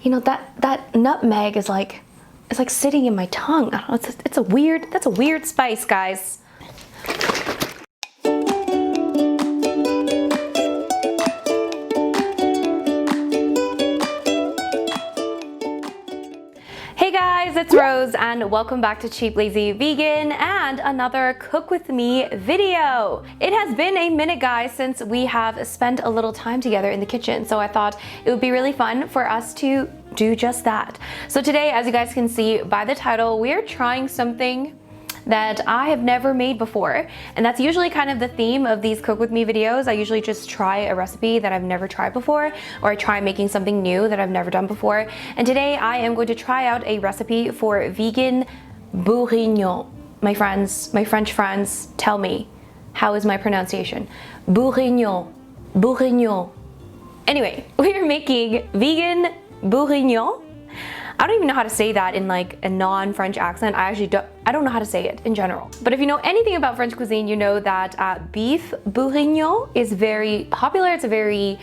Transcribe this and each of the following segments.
You know, that nutmeg is like, it's like sitting in my tongue. I don't know, that's a weird spice, guys. Hey guys, it's Rose and welcome back to Cheap Lazy Vegan and another cook with me video. It has been a minute, guys, since we have spent a little time together in the kitchen, so I thought it would be really fun for us to do just that. So today, as you guys can see by the title, we're trying something that I have never made before, and that's usually kind of the theme of these cook with me videos. I usually just try a recipe that I've never tried before, or I try making something new that I've never done before. And today I am going to try out a recipe for vegan bourguignon. My friends, my French friends, tell me, how is my pronunciation? Bourguignon, bourguignon. Anyway, we are making vegan bourguignon. I don't even know how to say that in like a non-French accent. I don't know how to say it in general. But if you know anything about French cuisine, you know that beef bourguignon is very popular. It's a very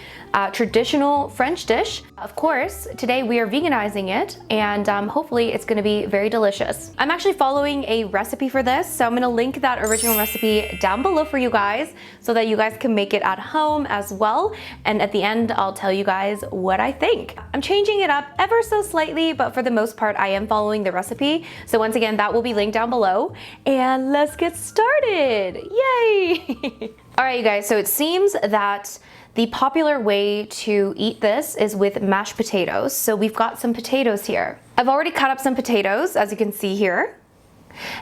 traditional French dish. Of course, today we are veganizing it, and hopefully it's gonna be very delicious. I'm actually following a recipe for this, so I'm gonna link that original recipe down below for you guys so that you guys can make it at home as well. And at the end, I'll tell you guys what I think. I'm changing it up ever so slightly, but for the most part, I am following the recipe. So once again, that will be linked down below, and let's get started. Yay! All right, you guys, so it seems that the popular way to eat this is with mashed potatoes. So we've got some potatoes here. I've already cut up some potatoes, as you can see here.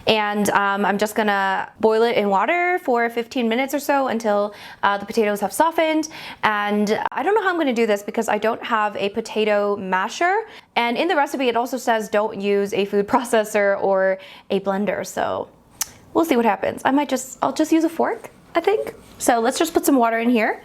And I'm just gonna boil it in water for 15 minutes or so until the potatoes have softened. And I don't know how I'm gonna do this because I don't have a potato masher. And in the recipe, it also says don't use a food processor or a blender. So we'll see what happens. I'll just use a fork, I think. So let's just put some water in here.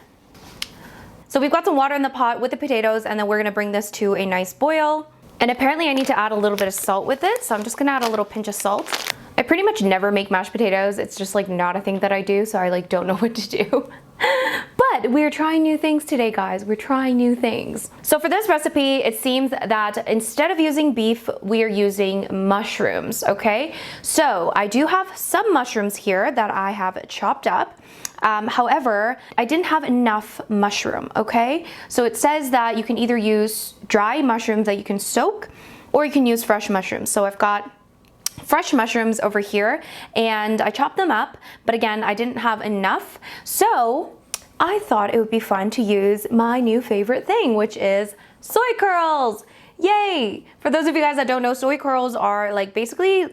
So we've got some water in the pot with the potatoes, and then we're gonna bring this to a nice boil. And apparently I need to add a little bit of salt with it, so I'm just gonna add a little pinch of salt. I pretty much never make mashed potatoes. It's just like not a thing that I do, so I like don't know what to do. But we're trying new things today, guys. We're trying new things. So for this recipe, it seems that instead of using beef, we are using mushrooms, okay? So I do have some mushrooms here that I have chopped up. However, I didn't have enough mushroom, okay? So it says that you can either use dry mushrooms that you can soak, or you can use fresh mushrooms. So I've got fresh mushrooms over here, and I chopped them up, but again, I didn't have enough. So I thought it would be fun to use my new favorite thing, which is soy curls. Yay! For those of you guys that don't know, soy curls are like basically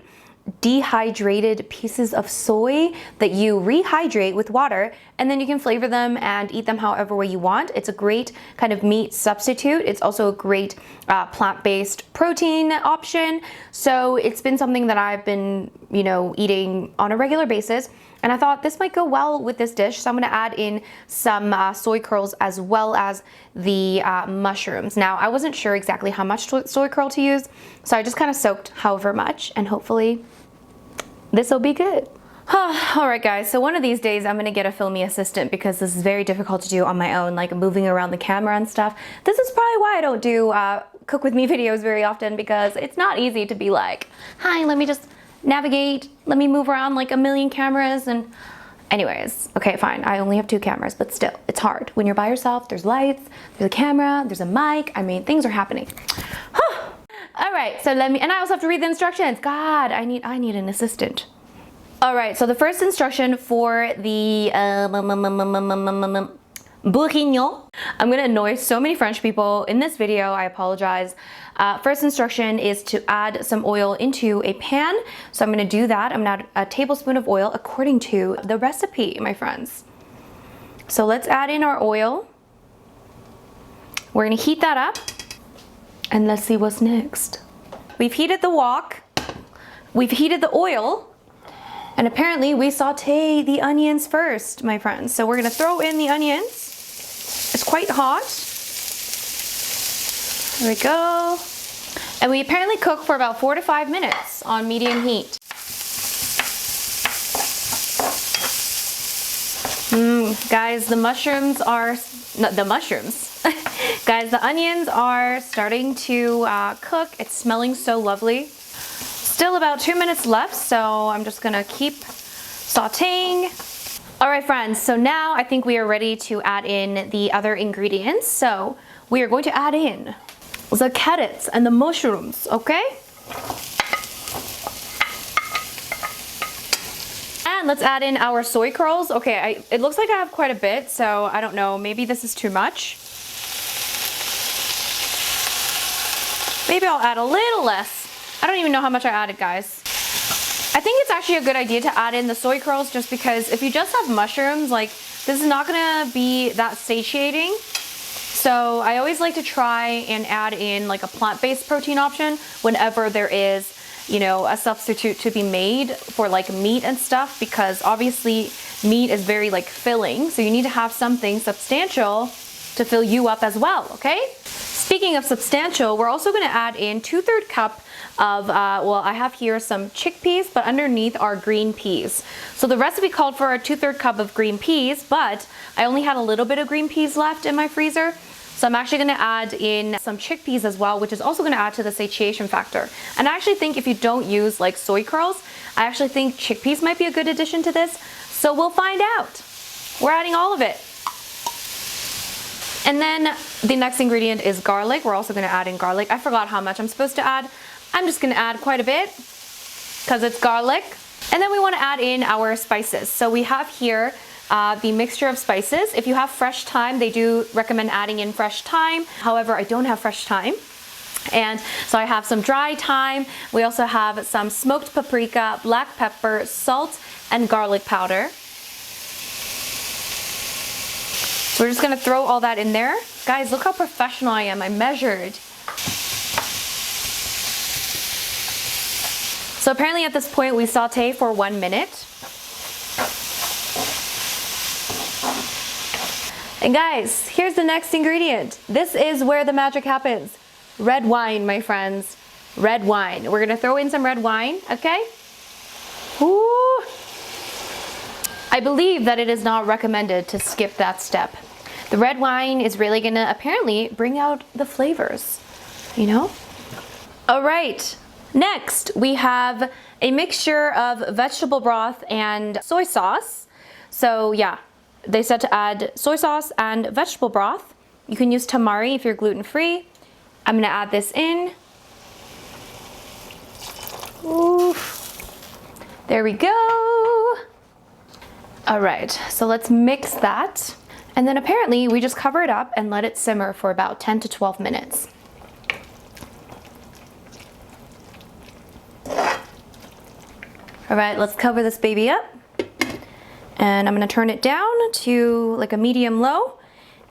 dehydrated pieces of soy that you rehydrate with water, and then you can flavor them and eat them however way you want. It's a great kind of meat substitute. It's also a great plant-based protein option. So it's been something that I've been, you know, eating on a regular basis, and I thought this might go well with this dish. So I'm gonna add in some soy curls as well as the mushrooms. Now, I wasn't sure exactly how much soy curl to use, so I just kind of soaked however much, and hopefully this will be good. All right, guys, so one of these days I'm gonna get a filmy assistant because this is very difficult to do on my own, like moving around the camera and stuff. This is probably why I don't do cook with me videos very often, because it's not easy to be like, hi, let me just navigate, let me move around like a million cameras. And anyways, okay, fine, I only have 2 cameras, but still, it's hard. When you're by yourself, there's lights, there's a camera, there's a mic, I mean, things are happening. All right, so and I also have to read the instructions. God, I need an assistant. All right, so the first instruction for the bourguignon. I'm gonna annoy so many French people in this video, I apologize. First instruction is to add some oil into a pan. So I'm gonna do that. I'm gonna add a tablespoon of oil according to the recipe, my friends. So let's add in our oil. We're gonna heat that up, and let's see what's next. We've heated the wok, we've heated the oil, and apparently we saute the onions first, my friends. So we're gonna throw in the onions. It's quite hot. There we go. And we apparently cook for about 4 to 5 minutes on medium heat. Guys, the mushrooms are, the mushrooms. Guys, the onions are starting to cook. It's smelling so lovely. Still about 2 minutes left, so I'm just gonna keep sauteing. All right, friends, so now I think we are ready to add in the other ingredients. So we are going to add in the carrots and the mushrooms, okay? And let's add in our soy curls. Okay, it looks like I have quite a bit, so I don't know, maybe this is too much. Maybe I'll add a little less. I don't even know how much I added, guys. I think it's actually a good idea to add in the soy curls just because if you just have mushrooms, like this is not gonna be that satiating. So I always like to try and add in like a plant-based protein option whenever there is, you know, a substitute to be made for like meat and stuff, because obviously meat is very like filling. So you need to have something substantial to fill you up as well, okay? Speaking of substantial, we're also gonna add in 2/3 cup of, well, I have here some chickpeas, but underneath are green peas. So the recipe called for a 2/3 cup of green peas, but I only had a little bit of green peas left in my freezer. So I'm actually gonna add in some chickpeas as well, which is also gonna add to the satiation factor. And I actually think if you don't use like soy curls, I actually think chickpeas might be a good addition to this. So we'll find out. We're adding all of it. And then the next ingredient is garlic. We're also gonna add in garlic. I forgot how much I'm supposed to add. I'm just gonna add quite a bit because it's garlic. And then we wanna add in our spices. So we have here the mixture of spices. If you have fresh thyme, they do recommend adding in fresh thyme. However, I don't have fresh thyme. And so I have some dry thyme. We also have some smoked paprika, black pepper, salt, and garlic powder. So we're just gonna throw all that in there. Guys, look how professional I am. I measured. So apparently at this point we saute for 1 minute. And guys, here's the next ingredient. This is where the magic happens. Red wine, my friends. Red wine. We're gonna throw in some red wine, okay? Ooh. I believe that it is not recommended to skip that step. The red wine is really gonna apparently bring out the flavors, you know? All right. Next, we have a mixture of vegetable broth and soy sauce. So yeah, they said to add soy sauce and vegetable broth. You can use tamari if you're gluten-free. I'm gonna add this in. Ooh. There we go. All right, so let's mix that. And then apparently we just cover it up and let it simmer for about 10 to 12 minutes. All right, let's cover this baby up. And I'm gonna turn it down to like a medium low.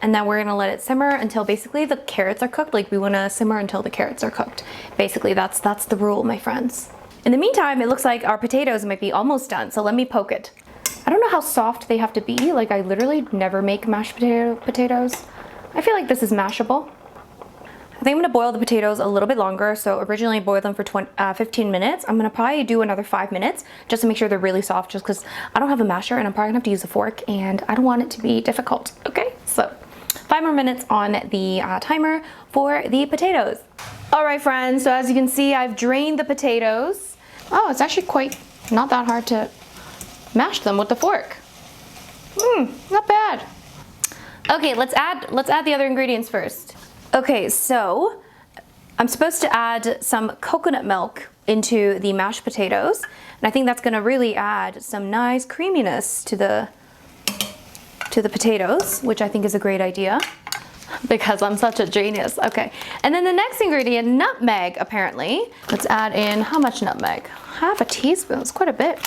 And then we're gonna let it simmer until basically the carrots are cooked. Like we wanna simmer until the carrots are cooked. Basically, that's the rule, my friends. In the meantime, it looks like our potatoes might be almost done. So let me poke it. I don't know how soft they have to be. Like I literally never make mashed potatoes. I feel like this is mashable. I think I'm gonna boil the potatoes a little bit longer. So originally I boiled them for 15 minutes. I'm gonna probably do another 5 minutes just to make sure they're really soft, just because I don't have a masher and I'm probably gonna have to use a fork and I don't want it to be difficult, okay? So 5 more minutes on the timer for the potatoes. All right, friends, so as you can see, I've drained the potatoes. Oh, it's actually quite not that hard to mash them with the fork. Not bad. Okay, let's add the other ingredients first. Okay, so I'm supposed to add some coconut milk into the mashed potatoes, and I think that's gonna really add some nice creaminess to the potatoes, which I think is a great idea because I'm such a genius. Okay, and then the next ingredient, nutmeg, apparently. Let's add in, how much nutmeg? Half a teaspoon, it's quite a bit.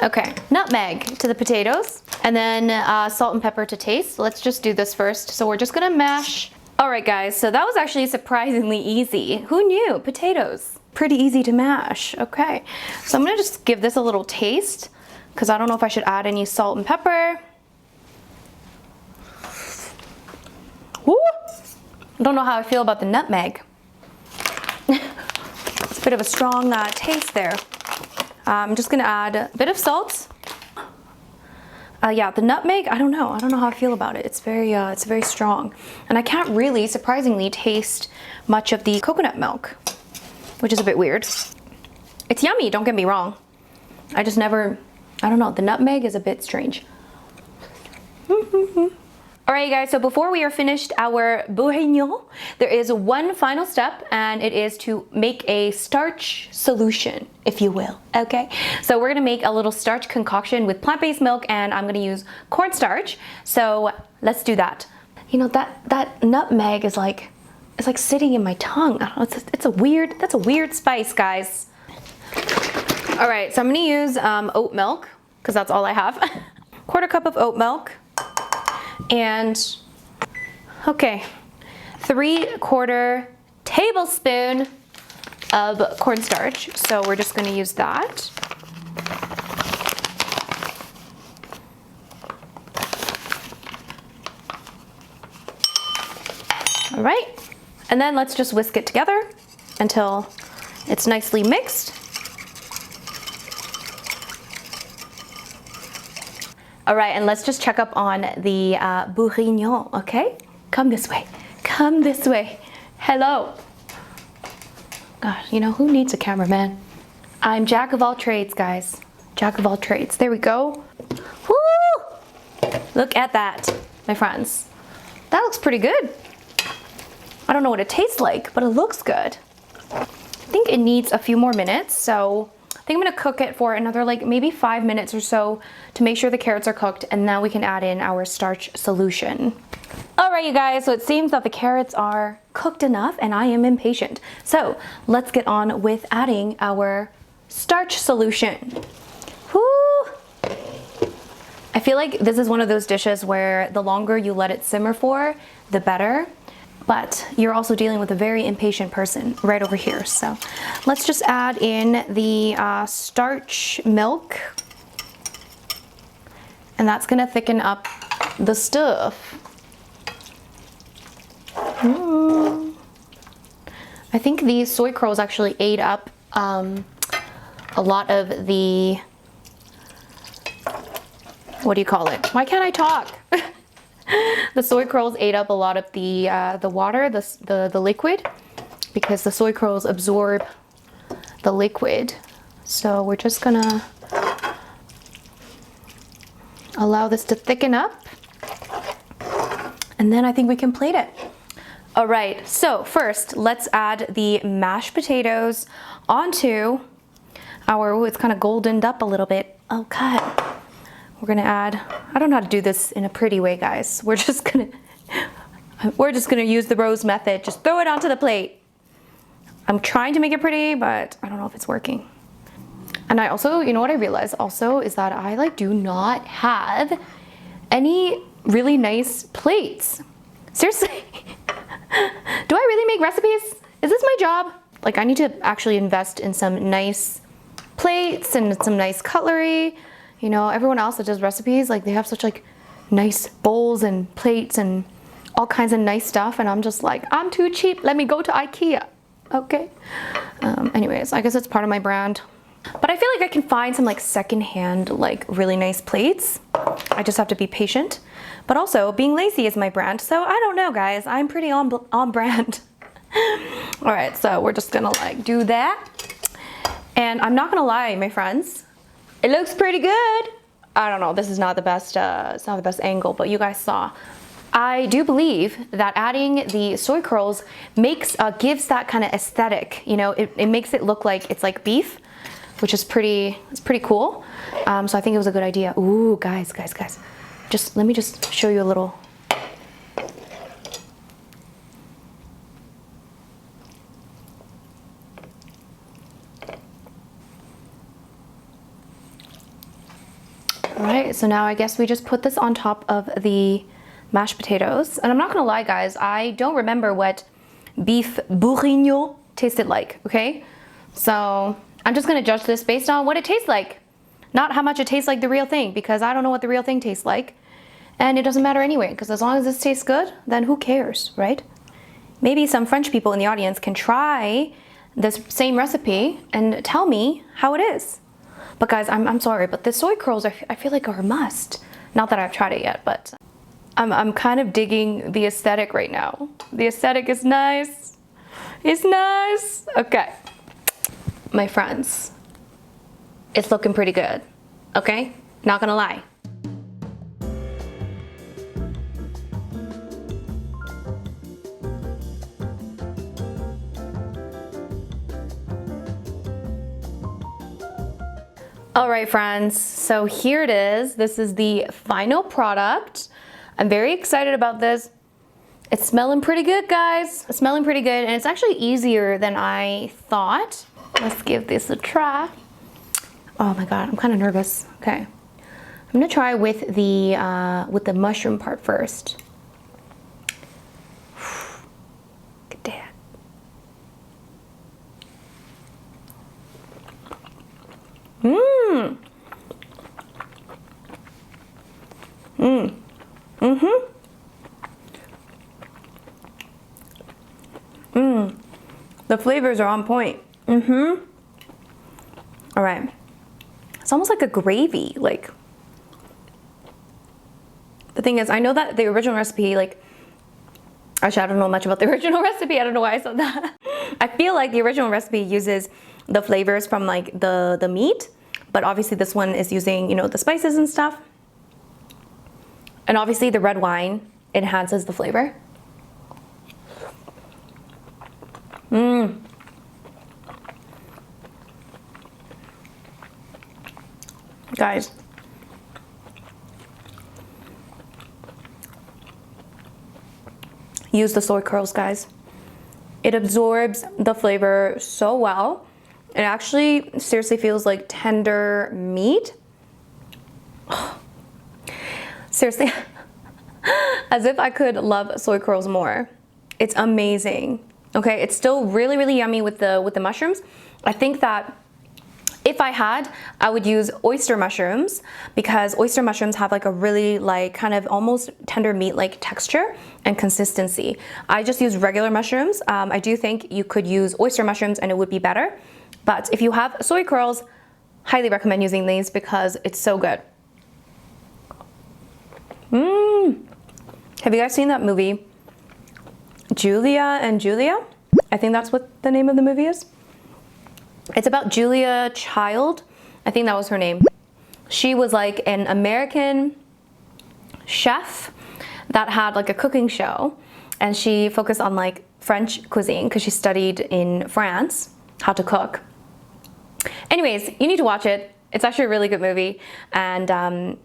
Okay, nutmeg to the potatoes, and then salt and pepper to taste. Let's just do this first. So we're just gonna mash. All right, guys, so that was actually surprisingly easy. Who knew? Potatoes, pretty easy to mash. Okay, so I'm gonna just give this a little taste because I don't know if I should add any salt and pepper. Woo! I don't know how I feel about the nutmeg. It's a bit of a strong taste there. I'm just gonna add a bit of salt. Yeah, the nutmeg, I don't know how I feel about it. It's very strong. And I can't really, surprisingly, taste much of the coconut milk, which is a bit weird. It's yummy, don't get me wrong. I just never, I don't know, the nutmeg is a bit strange. Alright guys, so before we are finished our bourguignon, there is one final step, and it is to make a starch solution, if you will, okay? So we're gonna make a little starch concoction with plant-based milk, and I'm gonna use cornstarch. So let's do that. You know, that nutmeg is like, it's like sitting in my tongue. I don't know, that's a weird spice, guys. Alright, so I'm gonna use oat milk, because that's all I have. 1/4 cup of oat milk. And okay, 3/4 tablespoon of cornstarch. So we're just going to use that. All right, and then let's just whisk it together until it's nicely mixed. All right, and let's just check up on the bourguignon, okay? Come this way, come this way. Hello. God, you know, who needs a cameraman? I'm jack of all trades, guys. Jack of all trades. There we go. Woo! Look at that, my friends. That looks pretty good. I don't know what it tastes like, but it looks good. I think it needs a few more minutes, so I think I'm gonna cook it for another like maybe 5 minutes or so to make sure the carrots are cooked, and now we can add in our starch solution. All right, you guys, so it seems that the carrots are cooked enough and I am impatient. So let's get on with adding our starch solution. Woo! I feel like this is one of those dishes where the longer you let it simmer for, the better. But you're also dealing with a very impatient person right over here. So let's just add in the starch milk. And that's gonna thicken up the stuff. I think these soy curls actually ate up a lot of the, what do you call it? Why can't I talk? The soy curls ate up a lot of the water, the liquid, because the soy curls absorb the liquid. So we're just gonna allow this to thicken up, and then I think we can plate it. All right, so first let's add the mashed potatoes onto our, ooh, it's kind of goldened up a little bit. Oh God. We're gonna add, I don't know how to do this in a pretty way, guys. We're just gonna use the Rose method. Just throw it onto the plate. I'm trying to make it pretty, but I don't know if it's working. And I also, you know what I realized also is that I like do not have any really nice plates. Seriously, do I really make recipes? Is this my job? Like I need to actually invest in some nice plates and some nice cutlery. You know, everyone else that does recipes, like they have such like nice bowls and plates and all kinds of nice stuff, and I'm just like, I'm too cheap, let me go to IKEA, okay? Anyways, I guess it's part of my brand. But I feel like I can find some like secondhand, like really nice plates. I just have to be patient. But also, being lazy is my brand, so I don't know, guys, I'm pretty on brand. All right, so we're just gonna like do that. And I'm not gonna lie, my friends, it looks pretty good. I don't know, this is not the best, it's not the best angle, but you guys saw. I do believe that adding the soy curls gives that kind of aesthetic, you know, it makes it look like it's like beef, which is it's pretty cool. So I think it was a good idea. Ooh, guys. Let me just show you a little. All right, so now I guess we just put this on top of the mashed potatoes. And I'm not gonna lie, guys, I don't remember what beef bourguignon tasted like, okay? So I'm just gonna judge this based on what it tastes like, not how much it tastes like the real thing, because I don't know what the real thing tastes like. And it doesn't matter anyway, because as long as this tastes good, then who cares, right? Maybe some French people in the audience can try this same recipe and tell me how it is. But guys, I'm sorry, but the soy curls I feel like are a must. Not that I've tried it yet, but I'm kind of digging the aesthetic right now. The aesthetic is nice. It's nice. Okay, my friends, it's looking pretty good. Okay, not gonna lie. All right, friends, so here it is. This is the final product. I'm very excited about this. It's smelling pretty good, guys. It's smelling pretty good, and it's actually easier than I thought. Let's give this a try. Oh my God, I'm kind of nervous. Okay, I'm gonna try with the mushroom part first. Good day. Mmm. Mmm. Mm-hmm. Mmm. The flavors are on point. Mm-hmm. All right. It's almost like a gravy. Like, the thing is, I know that the original recipe, like, actually, I don't know much about the original recipe. I don't know why I said that. I feel like the original recipe uses the flavors from like the meat, but obviously this one is using, you know, the spices and stuff. And obviously the red wine enhances the flavor. Mmm. Guys. Use the soy curls, guys. It absorbs the flavor so well. It actually seriously feels like tender meat. Seriously, as if I could love soy curls more. It's amazing. Okay, it's still really, really yummy with the mushrooms. I think that if I had, I would use oyster mushrooms because oyster mushrooms have like a really like kind of almost tender meat-like texture and consistency. I just use regular mushrooms. I do think you could use oyster mushrooms and it would be better. But if you have soy curls, highly recommend using these because it's so good. Mmm. Have you guys seen that movie, Julia and Julia? I think that's what the name of the movie is. It's about Julia Child. I think that was her name. She was like an American chef that had like a cooking show, and she focused on like French cuisine because she studied in France how to cook. Anyways, you need to watch it. It's actually a really good movie. And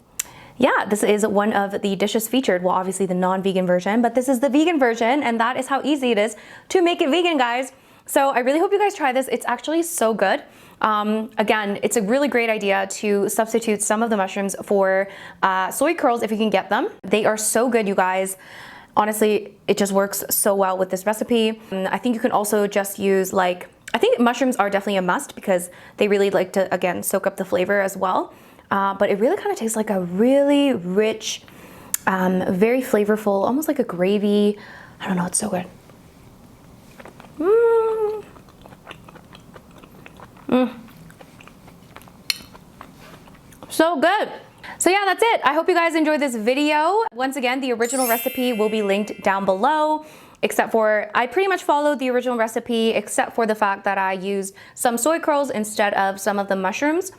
yeah, this is one of the dishes featured. Well, obviously the non-vegan version, but this is the vegan version, and that is how easy it is to make it vegan, guys. So I really hope you guys try this. It's actually so good. Again, it's a really great idea to substitute some of the mushrooms for soy curls if you can get them. They are so good, you guys. Honestly, it just works so well with this recipe. I think you can also just use like, I think mushrooms are definitely a must because they really like to, again, soak up the flavor as well. But it really kind of tastes like a really rich, very flavorful, almost like a gravy. I don't know, it's so good. Mmm. Mmm. So good. So yeah, that's it. I hope you guys enjoyed this video. Once again, the original recipe will be linked down below, except for I pretty much followed the original recipe except for the fact that I used some soy curls instead of some of the mushrooms.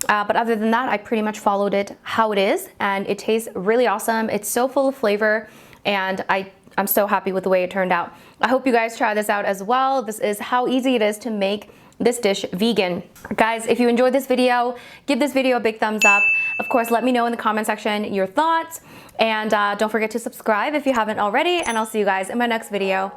But other than that, I pretty much followed it how it is, and it tastes really awesome. It's so full of flavor, and I'm so happy with the way it turned out. I hope you guys try this out as well. This is how easy it is to make this dish vegan. Guys, if you enjoyed this video, give this video a big thumbs up. Of course, let me know in the comment section your thoughts, and don't forget to subscribe if you haven't already, and I'll see you guys in my next video.